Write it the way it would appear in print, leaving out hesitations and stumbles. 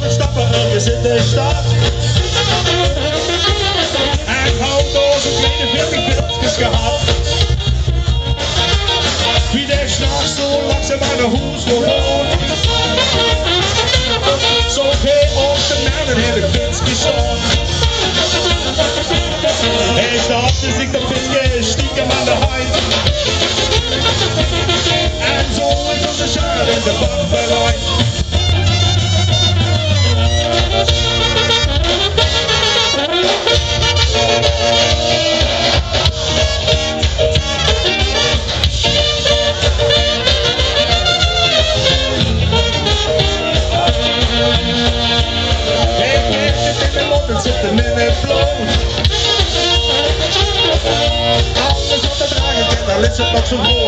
een stappenmiljes in de stad. En houdt door zijn kleine 40 pilotjes gehad. Wie der s'nachts zo langzaam aan de hoes gewoon. Zo geen ons de mannen in de kunstjes zon. Hij stapte zich de vinger stiekem aan de huid. En zo is onze schade in de bank verrooid. Zitten in het bloot. Alles wat te dragen kent, al is het nog zo groot.